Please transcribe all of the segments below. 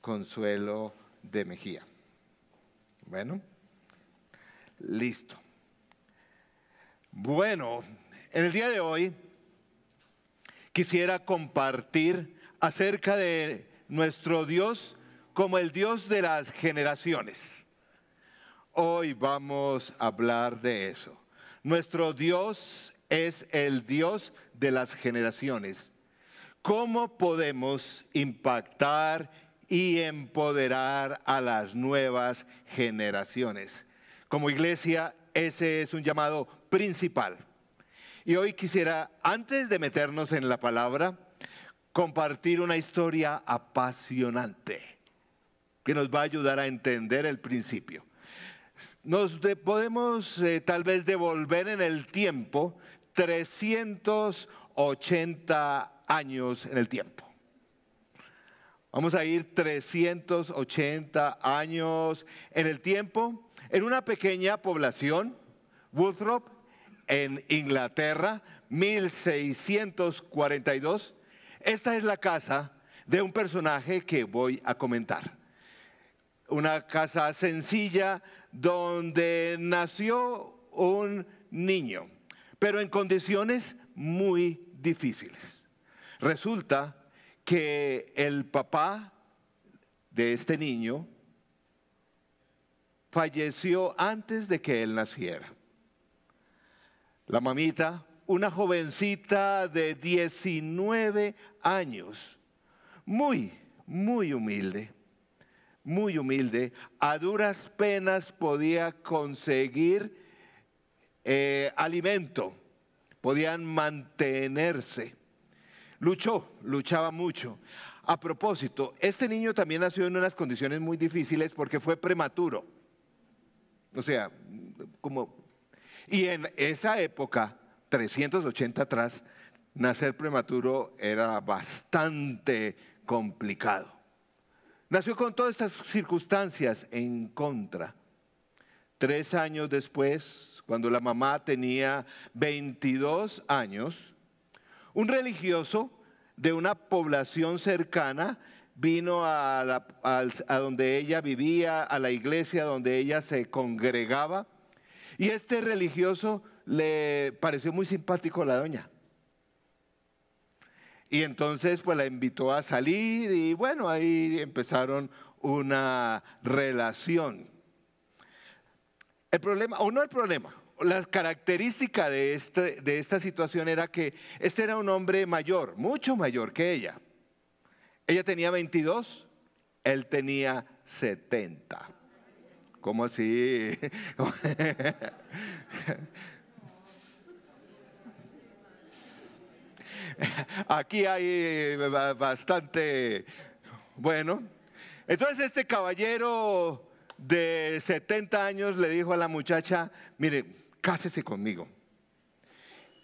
Consuelo de Mejía. Bueno, listo. Bueno, en el día de hoy quisiera compartir acerca de nuestro Dios como el Dios de las generaciones. Hoy vamos a hablar de eso. Nuestro Dios es el Dios de las generaciones. ¿Cómo podemos impactar y empoderar a las nuevas generaciones? Como iglesia, ese es un llamado principal. Y hoy quisiera, antes de meternos en la palabra, compartir una historia apasionante que nos va a ayudar a entender el principio. Podemos tal vez devolver en el tiempo 380 años en el tiempo. Vamos a ir 380 años en el tiempo, en una pequeña población, Woodthorpe, en Inglaterra, 1642. Esta es la casa de un personaje que voy a comentar. Una casa sencilla donde nació un niño, pero en condiciones muy difíciles. Resulta que el papá de este niño falleció antes de que él naciera. La mamita, una jovencita de 19 años, muy humilde, a duras penas podía conseguir alimento, podían mantenerse. Luchaba mucho. A propósito, este niño también nació en unas condiciones muy difíciles porque fue prematuro. O sea, y en esa época, 380 atrás, nacer prematuro era bastante complicado. Nació con todas estas circunstancias en contra. 3 años después, cuando la mamá tenía 22 años, un religioso de una población cercana vino a donde ella vivía, a la iglesia donde ella se congregaba, y este religioso le pareció muy simpático a la doña. Y entonces pues la invitó a salir y bueno, ahí empezaron una relación. La característica de esta situación era que este era un hombre mayor, mucho mayor que ella. Ella tenía 22, él tenía 70. ¿Cómo así? Aquí hay bastante. Bueno, entonces este caballero de 70 años le dijo a la muchacha: mire, cásese conmigo.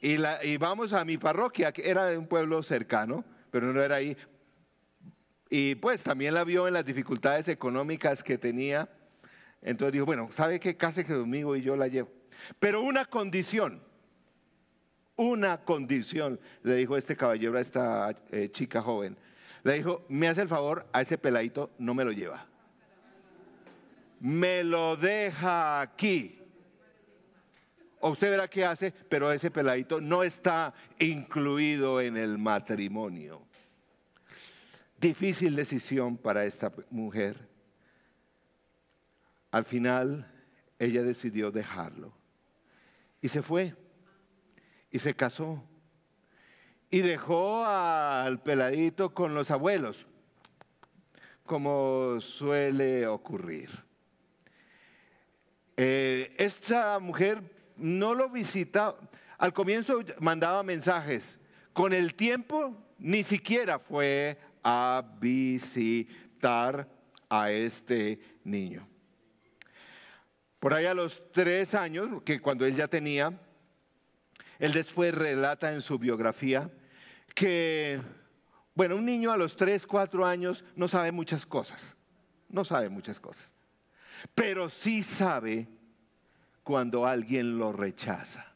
Y vamos a mi parroquia, que era de un pueblo cercano, pero no era ahí. Y pues también la vio en las dificultades económicas que tenía. Entonces dijo: bueno, ¿sabe qué? Cásese conmigo y yo la llevo. Pero una condición, le dijo este caballero a esta chica joven. Le dijo: me hace el favor, a ese peladito no me lo lleva. Me lo deja aquí. O usted verá qué hace, pero ese peladito no está incluido en el matrimonio. Difícil decisión para esta mujer. Al final, ella decidió dejarlo. Y se fue. Y se casó. Y dejó al peladito con los abuelos, como suele ocurrir. Esta mujer no lo visita. Al comienzo mandaba mensajes. Con el tiempo ni siquiera fue a visitar a este niño. Por ahí a los 3 años, que cuando él ya tenía, él después relata en su biografía que, bueno, un niño a los 3, 4 años no sabe muchas cosas. Pero sí sabe cuando alguien lo rechaza.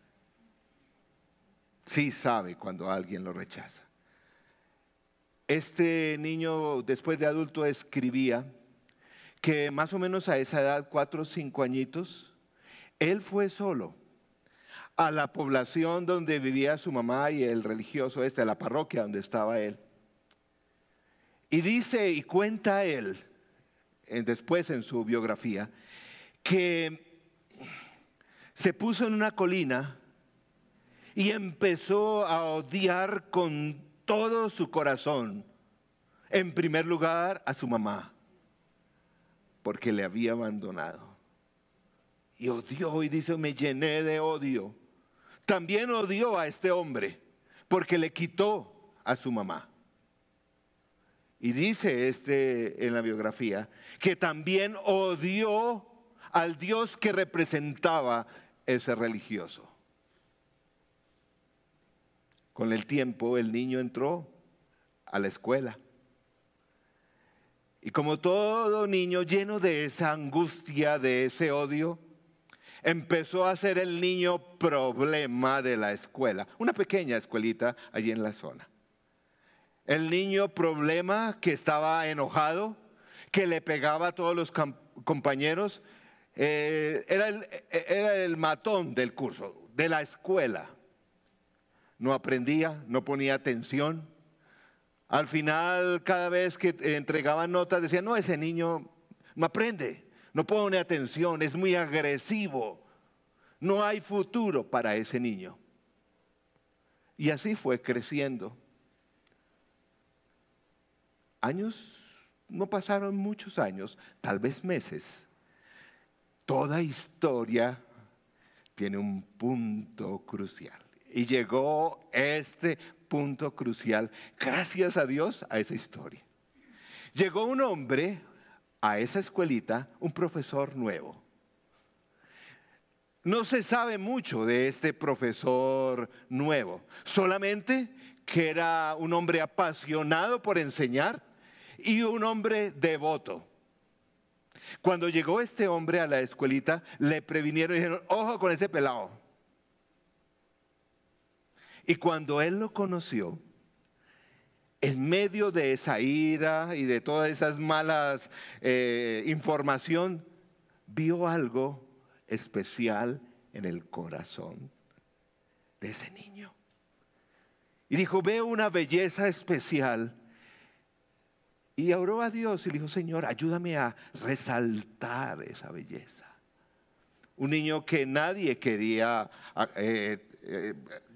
este niño después de adulto escribía que más o menos a esa edad, 4 o 5 añitos, él fue solo a la población donde vivía su mamá y el religioso a la parroquia donde estaba él. Y dice y cuenta él, después en su biografía, que se puso en una colina y empezó a odiar con todo su corazón, en primer lugar a su mamá, porque le había abandonado. Y odió, y dice, me llené de odio. También odió a este hombre, porque le quitó a su mamá. Y dice en la biografía, que también odió al Dios que representaba ese religioso. Con el tiempo el niño entró a la escuela. Y como todo niño lleno de esa angustia, de ese odio, empezó a ser el niño problema de la escuela. Una pequeña escuelita allí en la zona. El niño problema que estaba enojado, que le pegaba a todos los compañeros, era el matón del curso, de la escuela. No aprendía, no ponía atención. Al final, cada vez que entregaban notas, decían, no, ese niño no aprende, no pone atención, es muy agresivo. No hay futuro para ese niño. Y así fue creciendo. No pasaron muchos años, tal vez meses. Toda historia tiene un punto crucial. Y llegó este punto crucial, gracias a Dios, a esa historia. Llegó un hombre a esa escuelita, un profesor nuevo. No se sabe mucho de este profesor nuevo, solamente que era un hombre apasionado por enseñar y un hombre devoto. Cuando llegó este hombre a la escuelita, le previnieron y dijeron, ojo con ese pelado. Y cuando él lo conoció, en medio de esa ira y de todas esas malas información, vio algo especial en el corazón de ese niño. Y dijo, veo una belleza especial. Y oró a Dios y le dijo, Señor, ayúdame a resaltar esa belleza. Un niño que nadie quería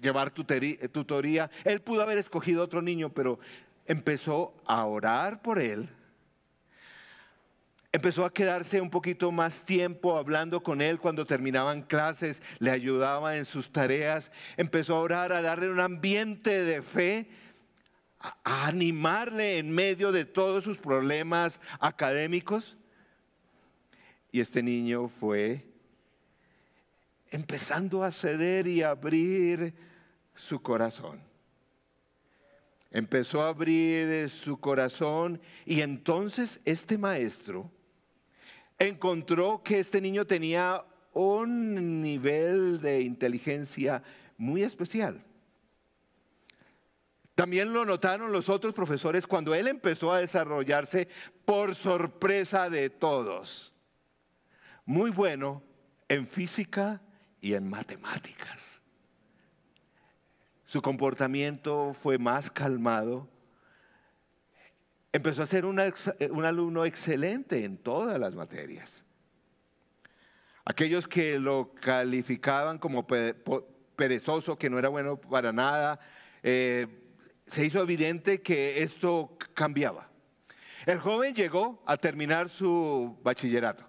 llevar tutoría. Él pudo haber escogido otro niño, pero empezó a orar por él. Empezó a quedarse un poquito más tiempo hablando con él cuando terminaban clases, le ayudaba en sus tareas. Empezó a orar, a darle un ambiente de fe, a animarle en medio de todos sus problemas académicos. Y este niño fue empezando a ceder y abrir su corazón. Empezó a abrir su corazón y entonces este maestro encontró que este niño tenía un nivel de inteligencia muy especial. También lo notaron los otros profesores cuando él empezó a desarrollarse por sorpresa de todos. Muy bueno en física y en matemáticas. Su comportamiento fue más calmado. Empezó a ser un alumno excelente en todas las materias. Aquellos que lo calificaban como perezoso, que no era bueno para nada, se hizo evidente que esto cambiaba. El joven llegó a terminar su bachillerato.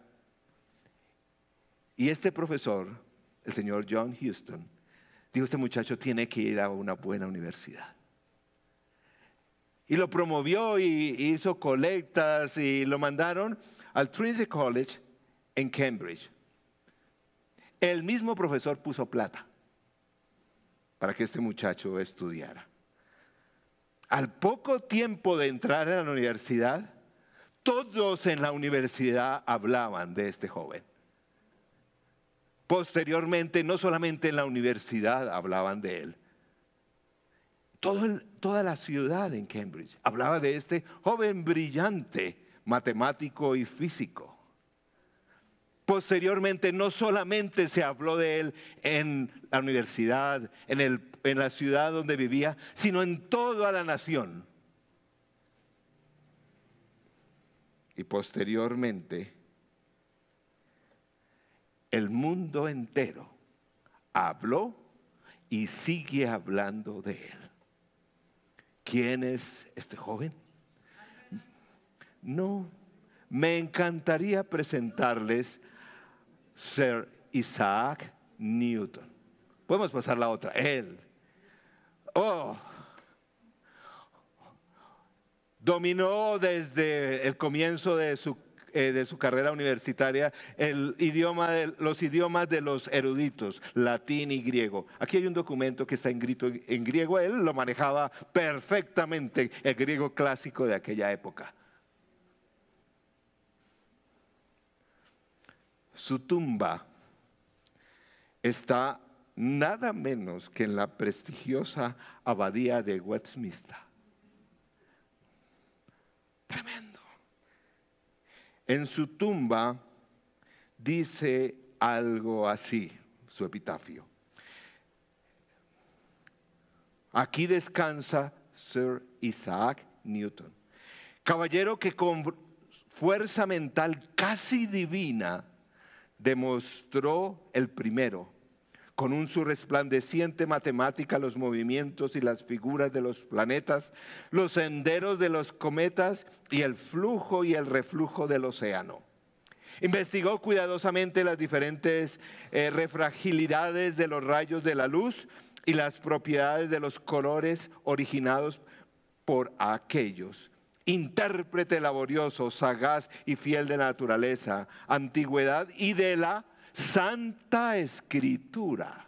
Y este profesor, el señor John Houston, dijo, este muchacho tiene que ir a una buena universidad. Y lo promovió y hizo colectas y lo mandaron al Trinity College en Cambridge. El mismo profesor puso plata para que este muchacho estudiara. Al poco tiempo de entrar a la universidad, todos en la universidad hablaban de este joven. Posteriormente, no solamente en la universidad hablaban de él. toda la ciudad en Cambridge hablaba de este joven brillante, matemático y físico. Posteriormente no solamente se habló de él en la universidad, en la ciudad donde vivía, sino en toda la nación. Y posteriormente, el mundo entero habló y sigue hablando de él. ¿Quién es este joven? No, me encantaría presentarles Sir Isaac Newton. Podemos pasar la otra. Él. Dominó desde el comienzo de su carrera universitaria los idiomas de los eruditos, latín y griego. Aquí hay un documento que está escrito en griego. Él lo manejaba perfectamente, el griego clásico de aquella época. Su tumba está nada menos que en la prestigiosa abadía de Westminster. Tremendo. En su tumba dice algo así, su epitafio. Aquí descansa Sir Isaac Newton, caballero que con fuerza mental casi divina demostró el primero, con su resplandeciente matemática, los movimientos y las figuras de los planetas, los senderos de los cometas y el flujo y el reflujo del océano. Investigó cuidadosamente las diferentes refragilidades de los rayos de la luz y las propiedades de los colores originados por aquellos. Intérprete laborioso, sagaz y fiel de la naturaleza, antigüedad y de la Santa Escritura.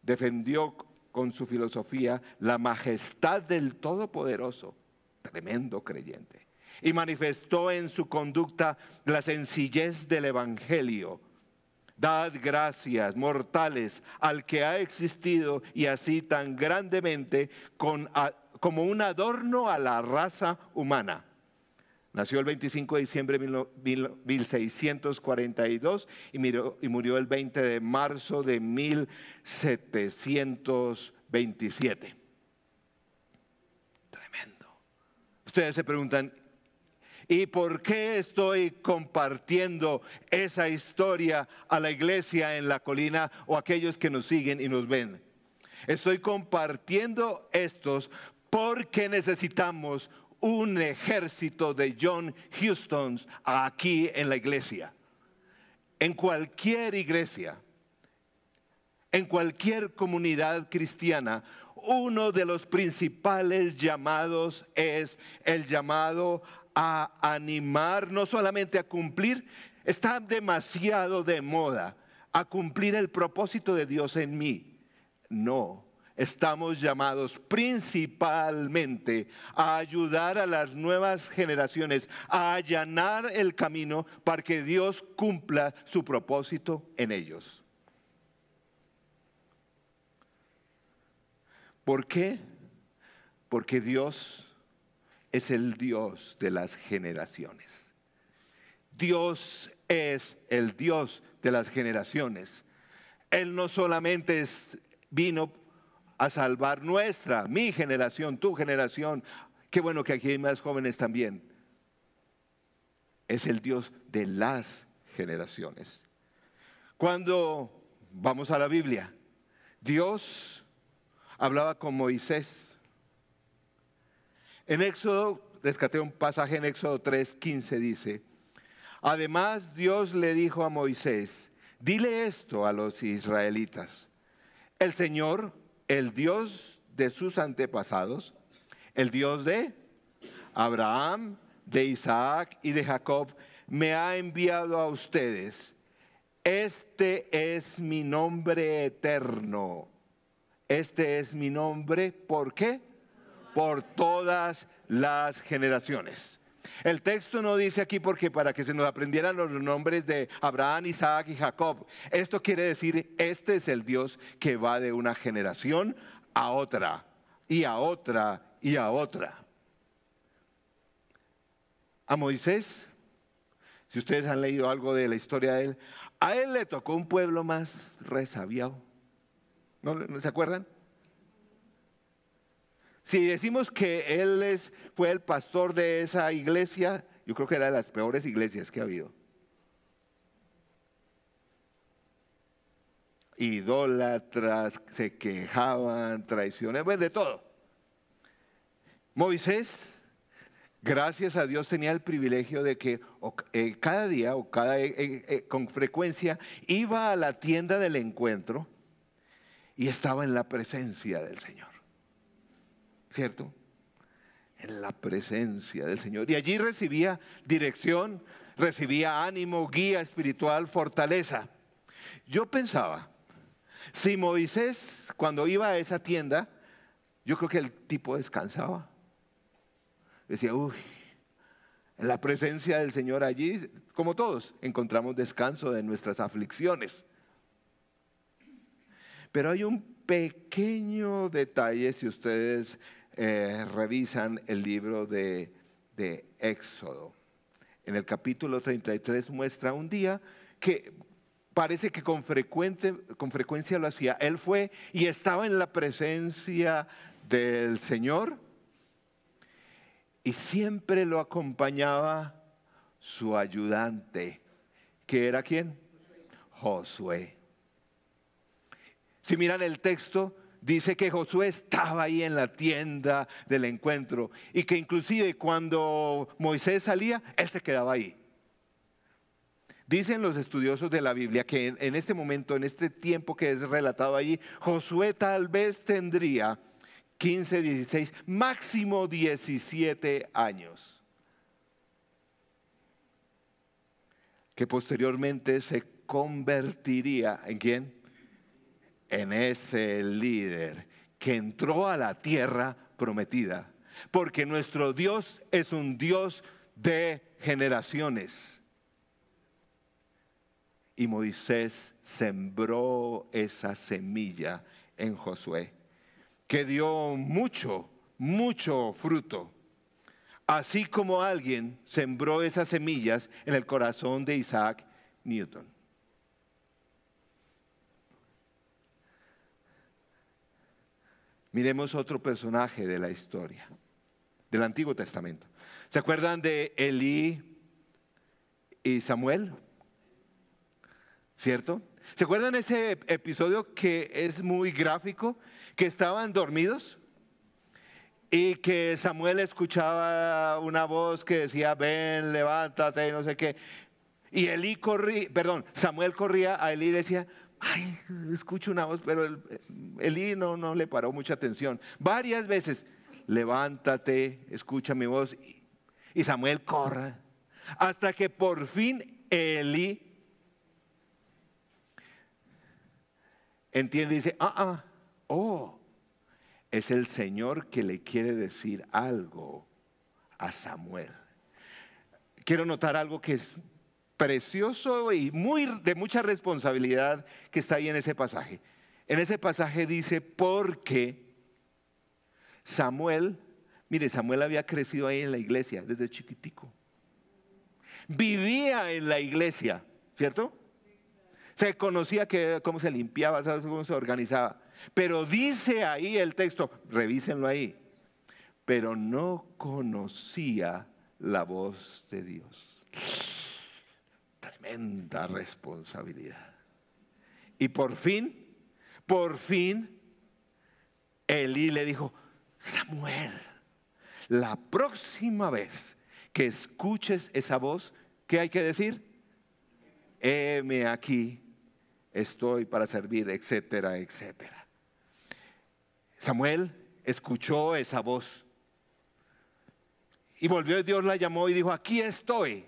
Defendió con su filosofía la majestad del Todopoderoso, tremendo creyente, y manifestó en su conducta la sencillez del Evangelio. Dad gracias, mortales, al que ha existido y así tan grandemente como un adorno a la raza humana. Nació el 25 de diciembre de 1642 y murió el 20 de marzo de 1727. Tremendo. Ustedes se preguntan, ¿y por qué estoy compartiendo esa historia a la iglesia en la colina o a aquellos que nos siguen y nos ven? Estoy compartiendo estos porque necesitamos un ejército de John Hustons aquí en la iglesia. En cualquier iglesia, en cualquier comunidad cristiana, uno de los principales llamados es el llamado a animar, no solamente a cumplir, está demasiado de moda, a cumplir el propósito de Dios en mí. No. Estamos llamados principalmente a ayudar a las nuevas generaciones a allanar el camino para que Dios cumpla su propósito en ellos. ¿Por qué? Porque Dios es el Dios de las generaciones. Dios es el Dios de las generaciones. Él no solamente vino a salvar mi generación, tu generación. Qué bueno que aquí hay más jóvenes también. Es el Dios de las generaciones. Cuando vamos a la Biblia, Dios hablaba con Moisés. En Éxodo, rescaté un pasaje en Éxodo 3:15, dice: además Dios le dijo a Moisés, dile esto a los israelitas: el Señor, el Dios de sus antepasados, el Dios de Abraham, de Isaac y de Jacob, me ha enviado a ustedes. Este es mi nombre eterno. Este es mi nombre, ¿por qué? Por todas las generaciones. El texto no dice aquí porque para que se nos aprendieran los nombres de Abraham, Isaac y Jacob. Esto quiere decir, este es el Dios que va de una generación a otra, y a otra, y a otra. A Moisés, si ustedes han leído algo de la historia de él, a él le tocó un pueblo más resabiado. ¿No se acuerdan? Si decimos que él fue el pastor de esa iglesia, yo creo que era de las peores iglesias que ha habido. Idólatras, se quejaban, traiciones, bueno, de todo. Moisés, gracias a Dios, tenía el privilegio de que cada día o con frecuencia iba a la tienda del encuentro y estaba en la presencia del Señor. ¿Cierto? En la presencia del Señor. Y allí recibía dirección, recibía ánimo, guía espiritual, fortaleza. Yo pensaba, si Moisés cuando iba a esa tienda, yo creo que el tipo descansaba. Decía, uy, en la presencia del Señor allí, como todos, encontramos descanso de nuestras aflicciones. Pero hay un pequeño detalle si ustedes revisan el libro de Éxodo. En el capítulo 33 muestra un día que parece que con frecuencia lo hacía. Él fue y estaba en la presencia del Señor y siempre lo acompañaba su ayudante, que era ¿quién? Josué. Si miran el texto, dice que Josué estaba ahí en la tienda del encuentro y que inclusive cuando Moisés salía, él se quedaba ahí. Dicen los estudiosos de la Biblia que en este momento, en este tiempo que es relatado allí, Josué tal vez tendría 15, 16, máximo 17 años. Que posteriormente se convertiría ¿en quién? En ese líder que entró a la tierra prometida. Porque nuestro Dios es un Dios de generaciones. Y Moisés sembró esa semilla en Josué, que dio mucho, mucho fruto. Así como alguien sembró esas semillas en el corazón de Isaac Newton. Miremos otro personaje de la historia, del Antiguo Testamento. ¿Se acuerdan de Elí y Samuel? ¿Cierto? ¿Se acuerdan ese episodio que es muy gráfico? Que estaban dormidos y que Samuel escuchaba una voz que decía, ven, levántate, y no sé qué. Y Samuel corría a Elí y decía, ay, escucho una voz, pero Elí no le paró mucha atención. Varias veces, levántate, escucha mi voz. Y Samuel corre, hasta que por fin Elí entiende y dice, es el Señor que le quiere decir algo a Samuel. Quiero notar algo que es precioso y de mucha responsabilidad que está ahí en ese pasaje. En ese pasaje dice, porque Samuel había crecido ahí en la iglesia desde chiquitico. Vivía en la iglesia, ¿cierto? Se conocía cómo se limpiaba, ¿sabes? Cómo se organizaba. Pero dice ahí el texto, revísenlo ahí, pero no conocía la voz de Dios. Tremenda responsabilidad. Y por fin, Elí le dijo, Samuel, la próxima vez que escuches esa voz, ¿qué hay que decir? Heme aquí, estoy para servir, etcétera, etcétera. Samuel escuchó esa voz y volvió, Dios la llamó y dijo, aquí estoy.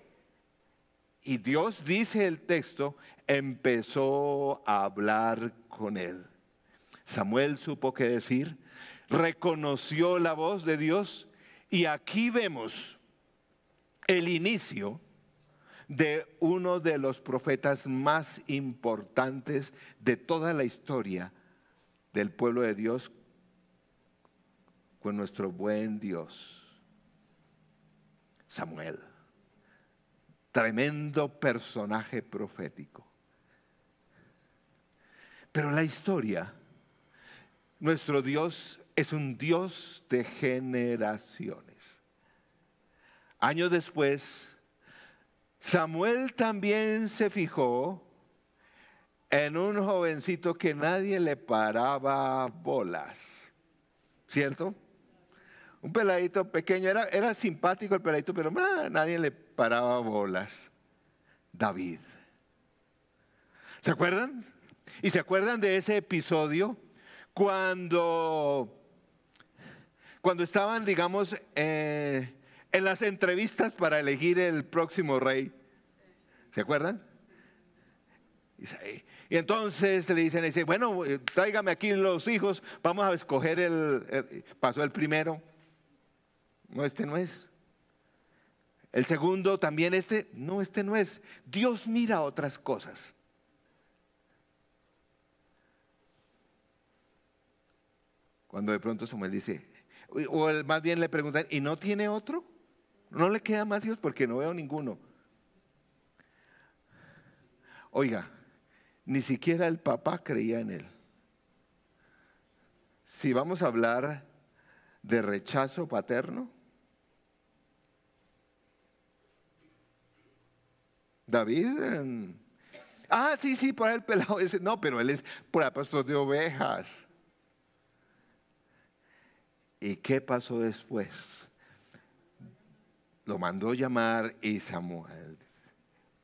Y Dios, dice el texto, empezó a hablar con él. Samuel supo qué decir, reconoció la voz de Dios y aquí vemos el inicio de uno de los profetas más importantes de toda la historia del pueblo de Dios, con nuestro buen Dios, Samuel. Tremendo personaje profético. Pero la historia, nuestro Dios es un Dios de generaciones. Años después, Samuel también se fijó en un jovencito que nadie le paraba bolas, ¿cierto? Un peladito pequeño, era simpático el peladito, pero nadie le paraba bolas. David. ¿Se acuerdan? ¿Y se acuerdan de ese episodio cuando estaban, digamos, en las entrevistas para elegir el próximo rey? ¿Se acuerdan? Y entonces le dicen, bueno, tráigame aquí los hijos, vamos a escoger pasó el primero. No, este no es. El segundo también, no, este no es. Dios mira otras cosas. Cuando de pronto Samuel dice, o más bien le preguntan, ¿y no tiene otro? ¿No le queda más hijos? Porque no veo ninguno. Oiga, ni siquiera el papá creía en él. Si vamos a hablar de rechazo paterno, David, sí, por ahí el pelado ese, no, pero él es por el pastor de ovejas. ¿Y qué pasó después? Lo mandó llamar y Samuel,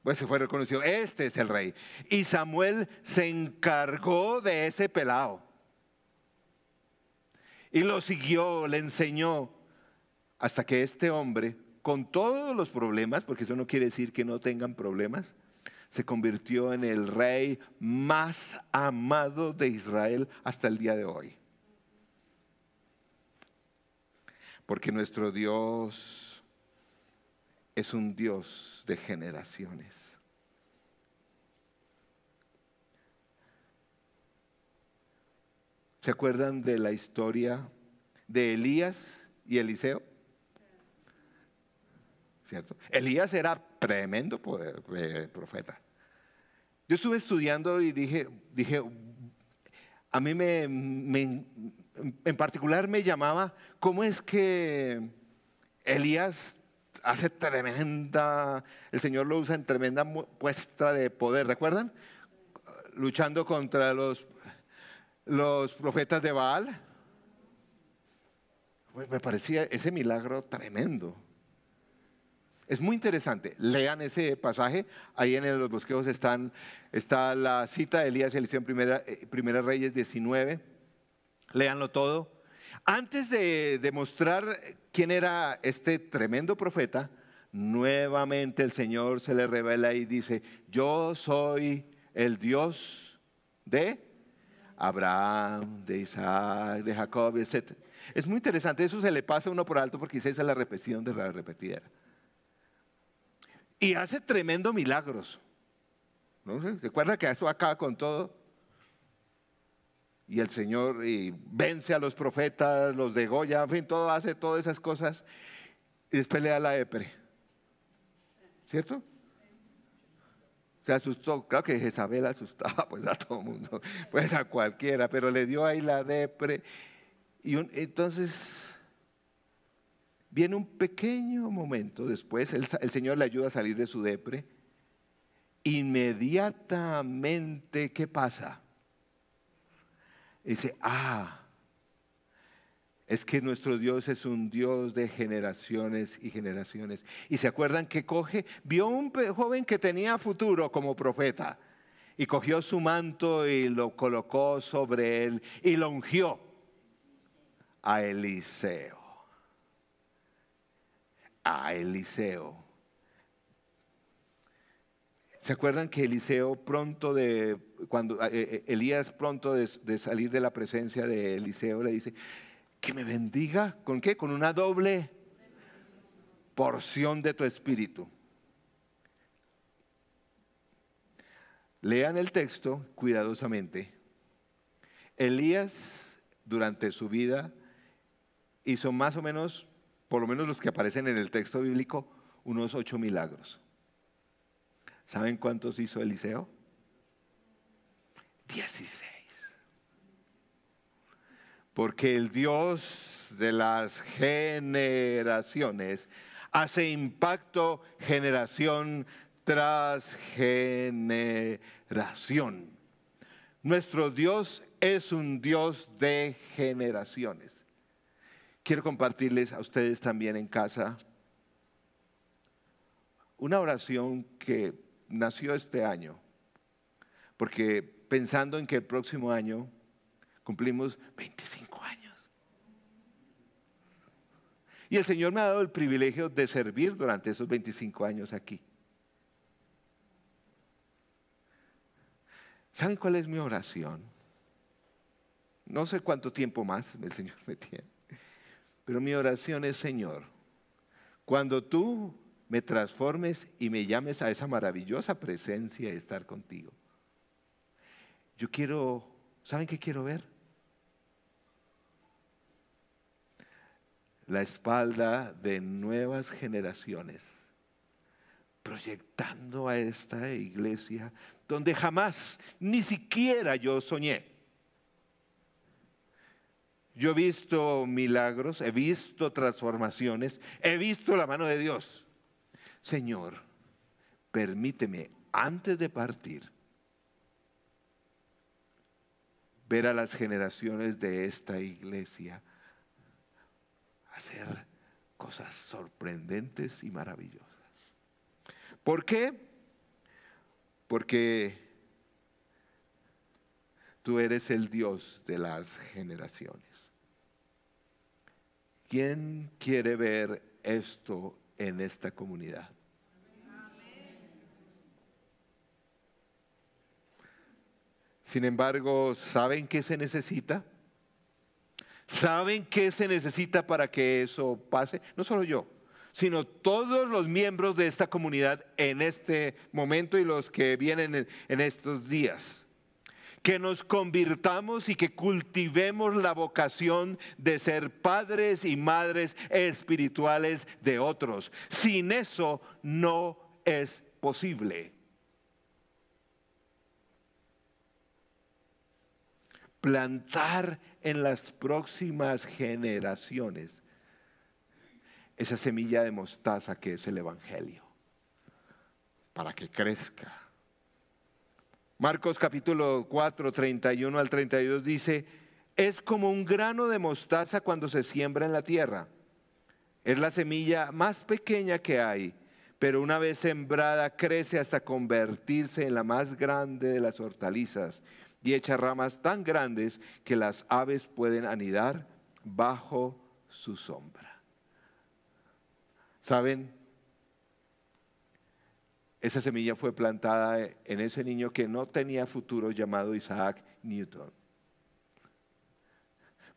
pues se fue reconocido, este es el rey. Y Samuel se encargó de ese pelado. Y lo siguió, le enseñó, hasta que este hombre, con todos los problemas, porque eso no quiere decir que no tengan problemas, se convirtió en el rey más amado de Israel hasta el día de hoy. Porque nuestro Dios es un Dios de generaciones. ¿Se acuerdan de la historia de Elías y Eliseo? ¿Cierto? Elías era tremendo profeta. Yo estuve estudiando y dije, a mí en particular me llamaba, ¿cómo es que Elías hace el Señor lo usa en tremenda muestra de poder? ¿Recuerdan? Luchando contra los profetas de Baal. Pues me parecía ese milagro tremendo. Es muy interesante. Lean ese pasaje. Ahí en los bosquejos está la cita de Elías y Eliseo en Primera Reyes 19. Léanlo todo. Antes de demostrar quién era este tremendo profeta, nuevamente el Señor se le revela y dice, yo soy el Dios de Abraham, de Isaac, de Jacob, etc. Es muy interesante, eso se le pasa a uno por alto porque esa es la repetición de la repetidera. Y hace tremendos milagros. ¿No? ¿Recuerda que eso acaba con todo? Y el Señor vence a los profetas, los degolla, en fin, hace todas esas cosas. Y después le da la depre. ¿Cierto? Se asustó, claro que Jezabel asustaba pues a todo el mundo, pues a cualquiera, pero le dio ahí la depre. Y entonces viene un pequeño momento después, el Señor le ayuda a salir de su depre. Inmediatamente, ¿qué pasa? Dice, es que nuestro Dios es un Dios de generaciones y generaciones. Y se acuerdan que vio un joven que tenía futuro como profeta y cogió su manto y lo colocó sobre él y lo ungió a Eliseo. A Eliseo. ¿Se acuerdan que Elías pronto de salir de la presencia de Eliseo le dice, que me bendiga? ¿Con qué? Con una doble. porción de tu espíritu. Lean el texto cuidadosamente. Elías, durante su vida, hizo más o menos, por lo menos los que aparecen en el texto bíblico, unos 8 milagros. ¿Saben cuántos hizo Eliseo? 16. Porque el Dios de las generaciones hace impacto generación tras generación. Nuestro Dios es un Dios de generaciones. Quiero compartirles a ustedes también en casa una oración que nació este año, porque pensando en que el próximo año cumplimos 25 años. Y el Señor me ha dado el privilegio de servir durante esos 25 años aquí. ¿Saben cuál es mi oración? No sé cuánto tiempo más el Señor me tiene, pero mi oración es: Señor, cuando tú me transformes y me llames a esa maravillosa presencia de estar contigo, yo quiero, ¿saben qué quiero ver? La espalda de nuevas generaciones, proyectando a esta iglesia donde jamás, ni siquiera yo soñé. Yo he visto milagros, he visto transformaciones, he visto la mano de Dios. Señor, permíteme, antes de partir, ver a las generaciones de esta iglesia hacer cosas sorprendentes y maravillosas. ¿Por qué? Porque tú eres el Dios de las generaciones. ¿Quién quiere ver esto en esta comunidad? Sin embargo, ¿saben qué se necesita? ¿Saben qué se necesita para que eso pase? No solo yo, sino todos los miembros de esta comunidad en este momento y los que vienen en estos días. Que nos convirtamos y que cultivemos la vocación de ser padres y madres espirituales de otros. Sin eso no es posible. Plantar en las próximas generaciones esa semilla de mostaza que es el Evangelio, para que crezca. Marcos capítulo 4, 31 al 32 dice: es como un grano de mostaza cuando se siembra en la tierra. Es la semilla más pequeña que hay, pero una vez sembrada crece hasta convertirse en la más grande de las hortalizas y echa ramas tan grandes que las aves pueden anidar bajo su sombra. ¿Saben? Esa semilla fue plantada en ese niño que no tenía futuro, llamado Isaac Newton.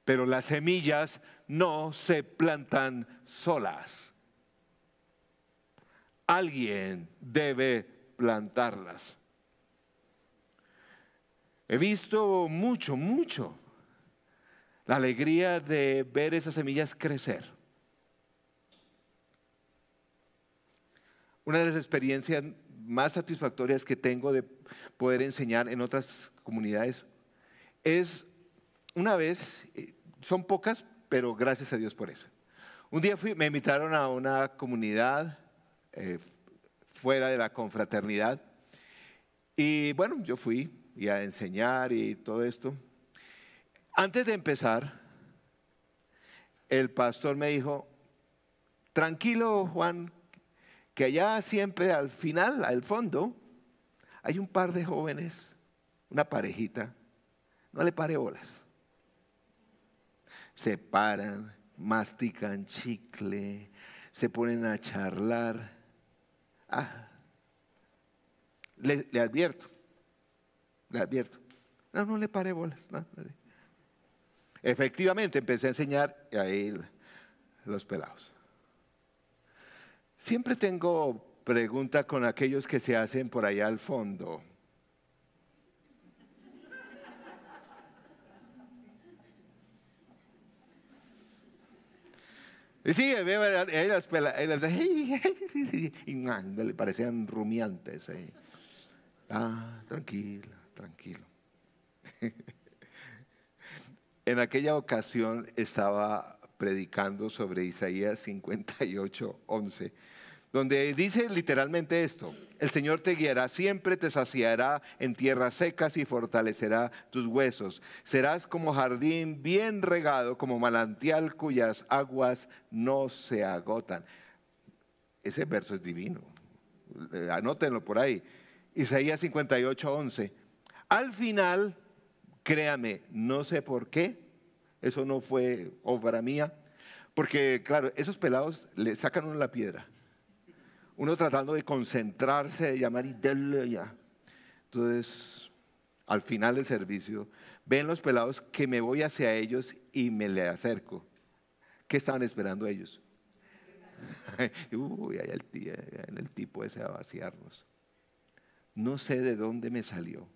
Pero las semillas no se plantan solas. Alguien debe plantarlas. He visto mucho la alegría de ver esas semillas crecer. Una de las experiencias más satisfactorias que tengo de poder enseñar en otras comunidades es una vez, son pocas, pero gracias a Dios por eso. Un día me invitaron a una comunidad fuera de la confraternidad y bueno, yo fui y a enseñar y todo esto. Antes de empezar, el pastor me dijo: tranquilo, Juan, que allá siempre al final, al fondo, hay un par de jóvenes, una parejita, no le pare bolas. Se paran, mastican chicle, se ponen a charlar. Le advierto. No le pare bolas. No. Efectivamente, empecé a enseñar ahí los pelados. Siempre tengo pregunta con aquellos que se hacen por allá al fondo. Y sí, veo ahí las pelas, y le parecían rumiantes. Tranquilo, tranquilo. En aquella ocasión estaba predicando sobre Isaías 58:11, donde dice literalmente esto: el Señor te guiará, siempre te saciará en tierras secas y fortalecerá tus huesos. Serás como jardín bien regado, como manantial cuyas aguas no se agotan. Ese verso es divino, anótenlo por ahí. Isaías 58:11. Al final, créame, no sé por qué, eso no fue obra mía, porque claro, esos pelados le sacan a uno la piedra. Uno tratando de concentrarse, de llamar y darle ya. Entonces, al final del servicio, ven los pelados que me voy hacia ellos y me le acerco. ¿Qué estaban esperando ellos? Uy, allá el tipo ese a vaciarnos. No sé de dónde me salió.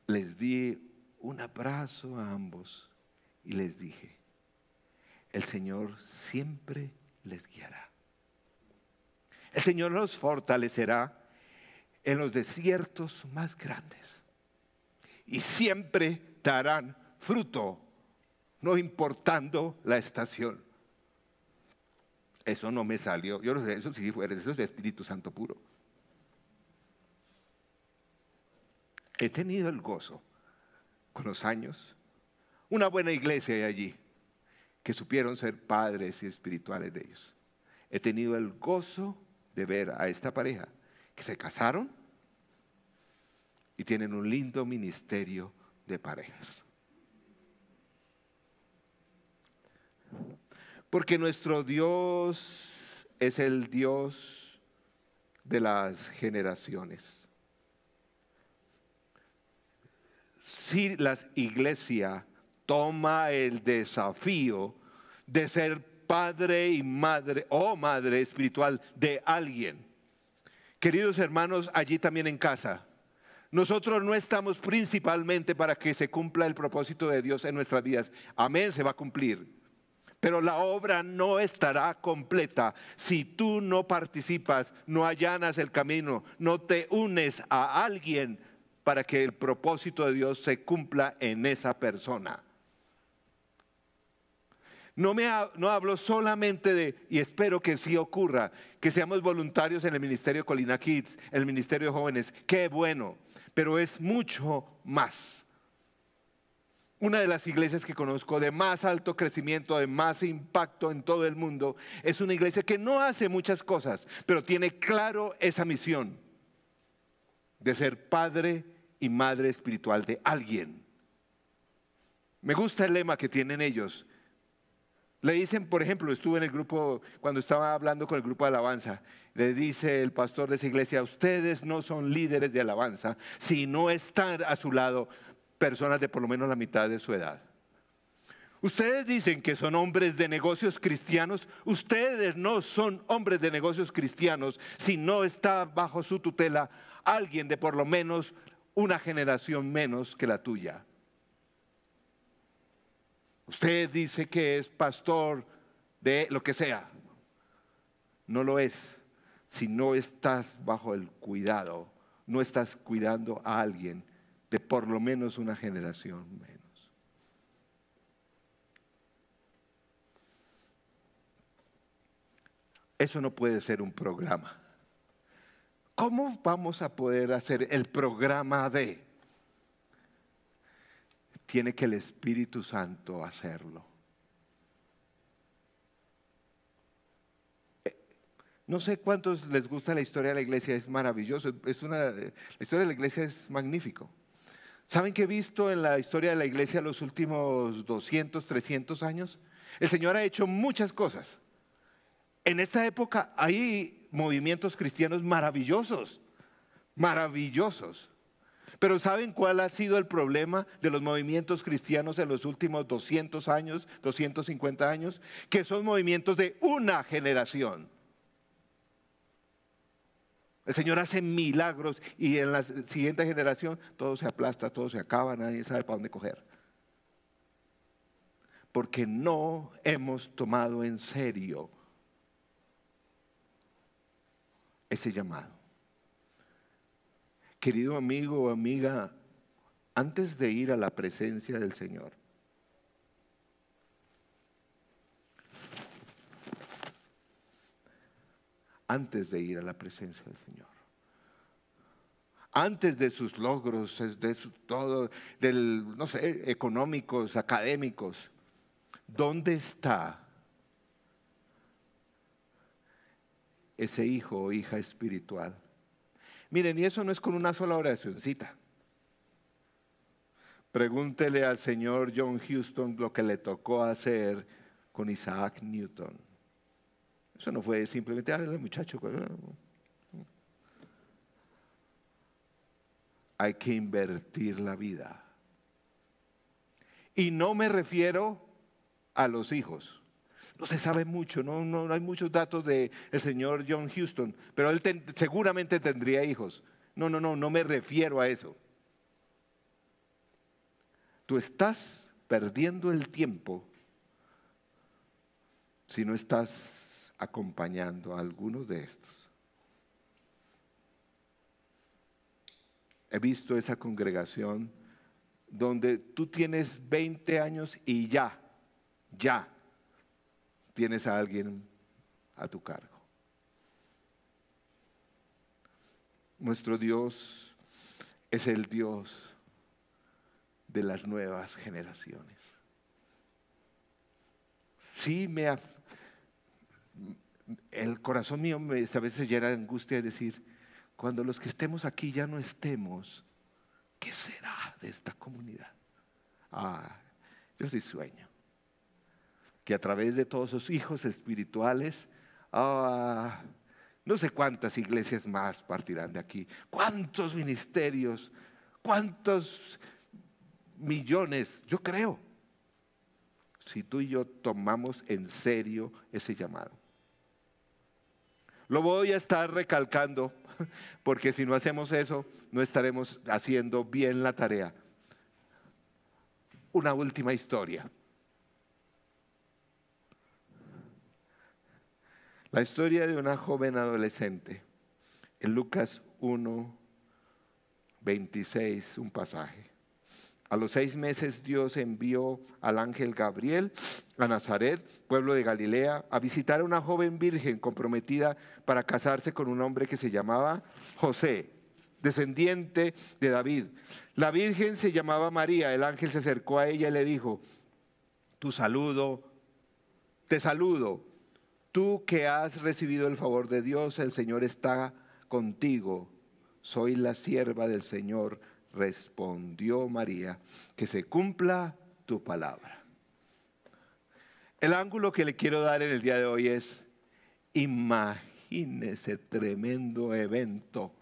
Les di un abrazo a ambos y les dije: el Señor siempre les guiará. El Señor los fortalecerá en los desiertos más grandes y siempre darán fruto, no importando la estación. Eso no me salió, yo no sé, eso sí fue, eso es de Espíritu Santo puro. He tenido el gozo con los años, una buena iglesia hay allí, que supieron ser padres y espirituales de ellos. He tenido el gozo de ver a esta pareja que se casaron y tienen un lindo ministerio de parejas. Porque nuestro Dios es el Dios de las generaciones. Si la iglesia toma el desafío de ser padre y madre o madre espiritual de alguien, queridos hermanos, allí también en casa, nosotros no estamos principalmente para que se cumpla el propósito de Dios en nuestras vidas. Amén, se va a cumplir. Pero la obra no estará completa si tú no participas, no allanas el camino, no te unes a alguien para que el propósito de Dios se cumpla en esa persona. No hablo solamente de, y espero que sí ocurra, que seamos voluntarios en el Ministerio Colina Kids, el Ministerio de Jóvenes. Qué bueno, pero es mucho más. Una de las iglesias que conozco de más alto crecimiento, de más impacto en todo el mundo, es una iglesia que no hace muchas cosas, pero tiene claro esa misión de ser padre y madre espiritual de alguien. Me gusta el lema que tienen ellos. Le dicen, por ejemplo, estuve en el grupo, cuando estaba hablando con el grupo de alabanza, le dice el pastor de esa iglesia: ustedes no son líderes de alabanza si no están a su lado personas de por lo menos la mitad de su edad. Ustedes dicen que son hombres de negocios cristianos. Ustedes no son hombres de negocios cristianos si no está bajo su tutela alguien de por lo menos una generación menos que la tuya. Usted dice que es pastor de lo que sea. No lo es si no estás bajo el cuidado, no estás cuidando a alguien de por lo menos una generación menos. Eso no puede ser un programa. ¿Cómo vamos a poder hacer el programa de? Tiene que el Espíritu Santo hacerlo. No sé cuántos les gusta la historia de la iglesia, es maravilloso. La historia de la iglesia es magnífico. ¿Saben qué he visto en la historia de la iglesia los últimos 200, 300 años? El Señor ha hecho muchas cosas. En esta época hay movimientos cristianos maravillosos, maravillosos. Pero ¿saben cuál ha sido el problema de los movimientos cristianos en los últimos 200 años, 250 años? Que son movimientos de una generación. El Señor hace milagros y en la siguiente generación todo se aplasta, todo se acaba, nadie sabe para dónde coger. Porque no hemos tomado en serio ese llamado. Querido amigo o amiga, antes de ir a la presencia del Señor, antes de ir a la presencia del Señor, antes de sus logros, todo, no sé, económicos, académicos, ¿dónde está ese hijo o hija espiritual? Miren, y eso no es con una sola oracioncita. Pregúntele al señor John Houston lo que le tocó hacer con Isaac Newton. Eso no fue simplemente, el muchacho. Hay que invertir la vida. Y no me refiero a los hijos. No se sabe mucho, no hay muchos datos del señor John Houston, pero él seguramente tendría hijos. No me refiero a eso. Tú estás perdiendo el tiempo si no estás acompañando a algunos de estos. He visto esa congregación donde tú tienes 20 años y ya tienes a alguien a tu cargo. Nuestro Dios es el Dios de las nuevas generaciones. Sí, el corazón mío a veces llena de angustia de decir, cuando los que estemos aquí ya no estemos, ¿qué será de esta comunidad? Yo sí sueño que a través de todos esos hijos espirituales, no sé cuántas iglesias más partirán de aquí, cuántos ministerios, cuántos millones, yo creo, si tú y yo tomamos en serio ese llamado. Lo voy a estar recalcando, porque si no hacemos eso, no estaremos haciendo bien la tarea. Una última historia. La historia de una joven adolescente. En Lucas 1, 26, un pasaje. A los 6 meses Dios envió al ángel Gabriel a Nazaret, pueblo de Galilea, a visitar a una joven virgen comprometida para casarse con un hombre que se llamaba José, descendiente de David. La virgen se llamaba María. El ángel se acercó a ella y le dijo, te saludo, tú que has recibido el favor de Dios, el Señor está contigo. Soy la sierva del Señor. Respondió María, que se cumpla tu palabra. El ángulo que le quiero dar en el día de hoy es, imagínese tremendo evento.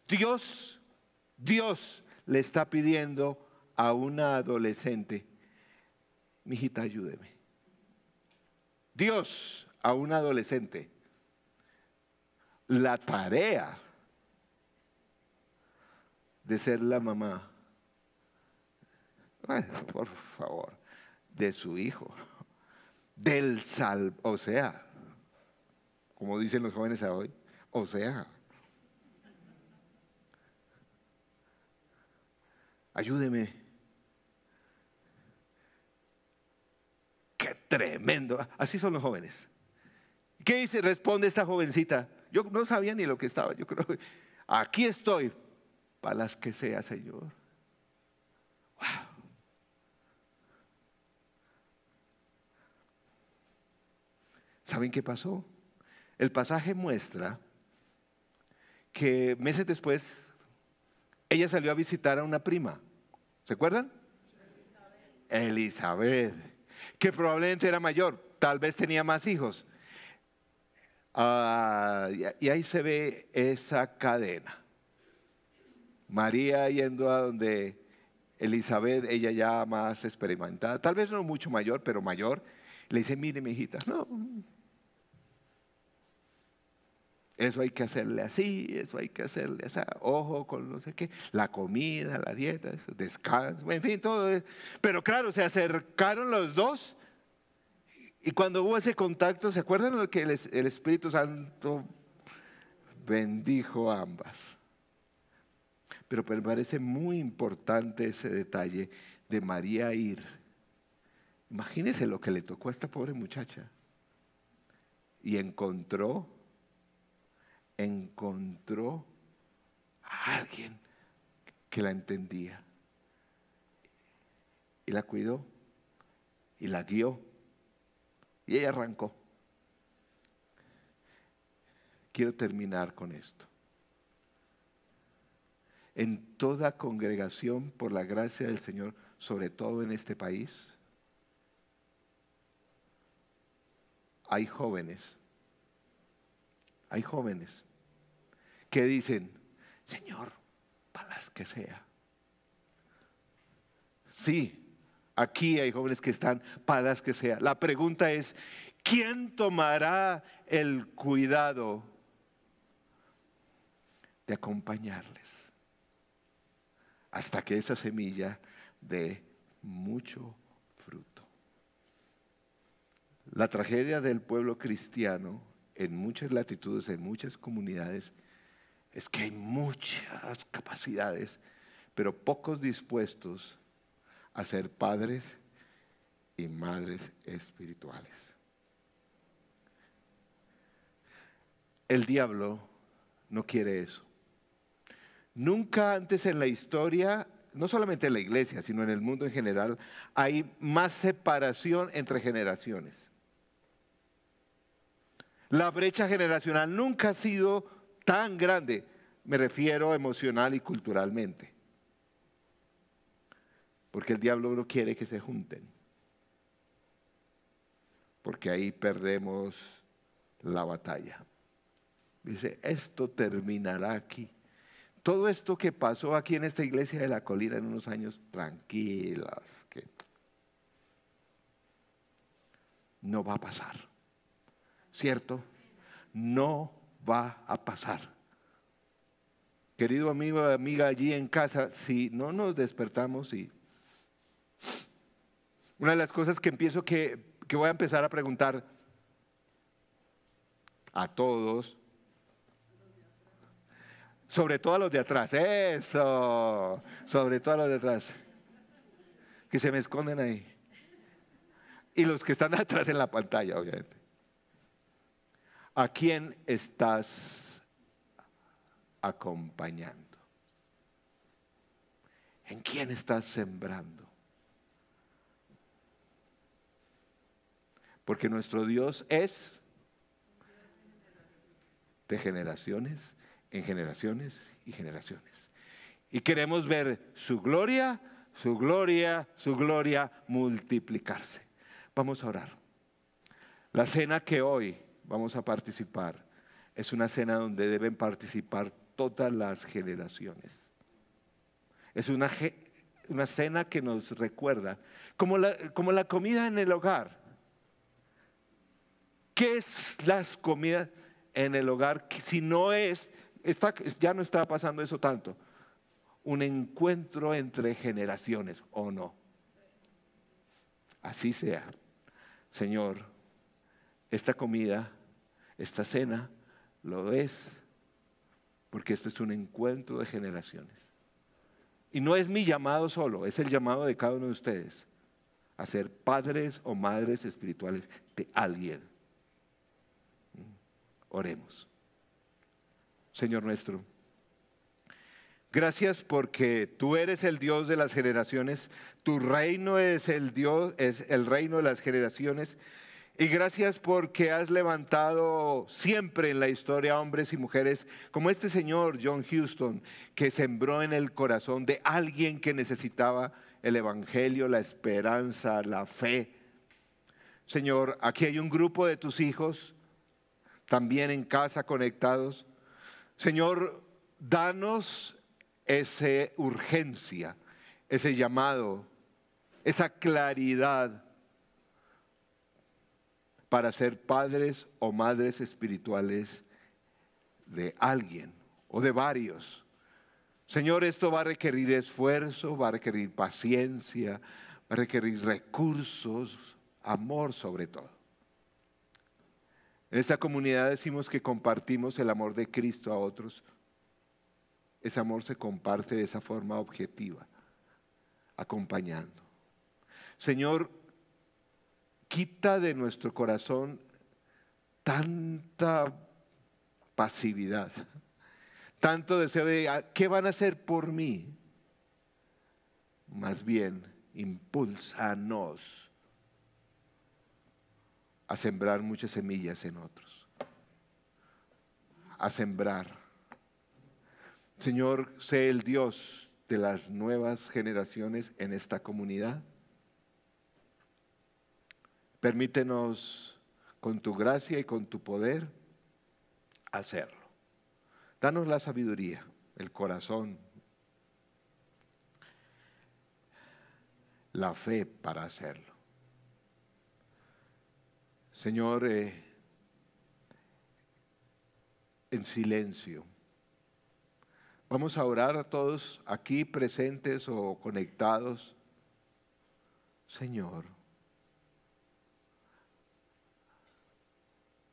Dios le está pidiendo a una adolescente, mijita, ayúdeme. Dios a una adolescente, la tarea de ser la mamá, por favor, de su hijo, o sea, como dicen los jóvenes hoy, o sea, ayúdeme. Qué tremendo. Así son los jóvenes. ¿Qué dice? Responde esta jovencita. Yo no sabía ni lo que estaba. Yo creo que aquí estoy. Para las que sea, Señor. Wow. ¿Saben qué pasó? El pasaje muestra que meses después ella salió a visitar a una prima. ¿Se acuerdan? Elizabeth, que probablemente era mayor, tal vez tenía más hijos. Y ahí se ve esa cadena. María yendo a donde Elizabeth, ella ya más experimentada, tal vez no mucho mayor, pero mayor, le dice, mire mi hijita, no, Eso hay que hacerle así, eso hay que hacerle así, ojo con no sé qué, la comida, la dieta, eso, descanso, en fin, todo. Pero claro, se acercaron los dos y cuando hubo ese contacto, ¿se acuerdan lo que el Espíritu Santo bendijo a ambas? Pero me parece muy importante ese detalle de María ir. Imagínense lo que le tocó a esta pobre muchacha. Y encontró a alguien que la entendía. Y la cuidó y la guió. Y ella arrancó. Quiero terminar con esto. En toda congregación, por la gracia del Señor, sobre todo en este país, hay jóvenes que dicen, Señor, para las que sea. Sí, aquí hay jóvenes que están para las que sea. La pregunta es, ¿quién tomará el cuidado de acompañarles hasta que esa semilla dé mucho fruto? La tragedia del pueblo cristiano en muchas latitudes, en muchas comunidades, es que hay muchas capacidades, pero pocos dispuestos a ser padres y madres espirituales. El diablo no quiere eso. Nunca antes en la historia, no solamente en la iglesia, sino en el mundo en general, hay más separación entre generaciones. La brecha generacional nunca ha sido tan grande, me refiero emocional y culturalmente. Porque el diablo no quiere que se junten. Porque ahí perdemos la batalla. Dice, esto terminará aquí. Todo esto que pasó aquí en esta iglesia de la colina en unos años tranquilas, que no va a pasar. ¿Cierto? No va a pasar. Querido amigo o amiga allí en casa, si no nos despertamos y una de las cosas que voy a empezar a preguntar a todos, sobre todo a los de atrás, eso, sobre todo a los de atrás, que se me esconden ahí. Y los que están atrás en la pantalla, obviamente. ¿A quién estás acompañando? ¿En quién estás sembrando? Porque nuestro Dios es de generaciones en generaciones y generaciones. Y queremos ver su gloria, su gloria, su gloria multiplicarse. Vamos a orar. La cena que hoy vamos a participar es una cena donde deben participar todas las generaciones. Es una cena que nos recuerda, como la comida en el hogar. ¿Qué es las comidas en el hogar? Si no ya no está pasando eso tanto. Un encuentro entre generaciones, ¿o no? Así sea. Señor, esta comida, esta cena, lo es, porque esto es un encuentro de generaciones. Y no es mi llamado solo, es el llamado de cada uno de ustedes a ser padres o madres espirituales de alguien. Oremos. Señor nuestro, gracias porque tú eres el Dios de las generaciones, tu reino es el reino de las generaciones. Y gracias porque has levantado siempre en la historia hombres y mujeres como este señor John Houston, que sembró en el corazón de alguien que necesitaba el evangelio, la esperanza, la fe. Señor, aquí hay un grupo de tus hijos, también en casa conectados. Señor, danos esa urgencia, ese llamado, esa claridad para ser padres o madres espirituales de alguien o de varios. Señor, esto va a requerir esfuerzo, va a requerir paciencia, va a requerir recursos, amor sobre todo. En esta comunidad decimos que compartimos el amor de Cristo a otros. Ese amor se comparte de esa forma objetiva, acompañando. Señor, quita de nuestro corazón tanta pasividad, tanto deseo de ¿qué van a hacer por mí? Más bien, impúlsanos a sembrar muchas semillas en otros, a sembrar. Señor, sé el Dios de las nuevas generaciones en esta comunidad. Permítenos con tu gracia y con tu poder hacerlo. Danos la sabiduría, el corazón, la fe para hacerlo. Señor, en silencio, vamos a orar a todos aquí presentes o conectados. Señor,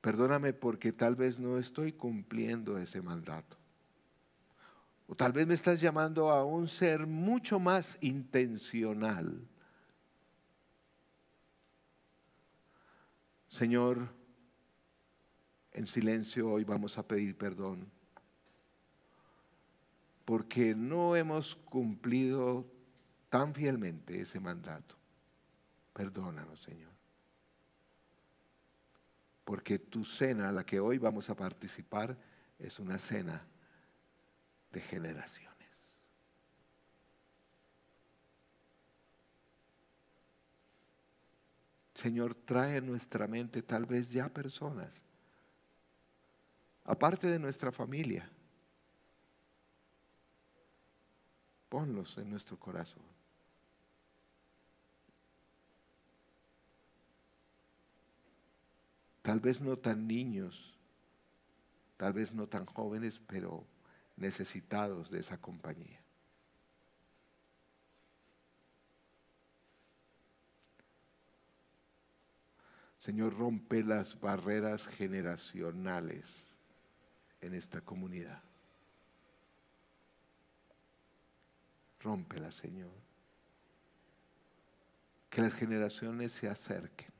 perdóname porque tal vez no estoy cumpliendo ese mandato. O tal vez me estás llamando a un ser mucho más intencional. Señor, en silencio hoy vamos a pedir perdón porque no hemos cumplido tan fielmente ese mandato. Perdónanos, Señor. Porque tu cena, a la que hoy vamos a participar, es una cena de generaciones. Señor, trae en nuestra mente tal vez ya personas, aparte de nuestra familia. Ponlos en nuestro corazón. Tal vez no tan niños, tal vez no tan jóvenes, pero necesitados de esa compañía. Señor, rompe las barreras generacionales en esta comunidad. Rómpelas, Señor. Que las generaciones se acerquen.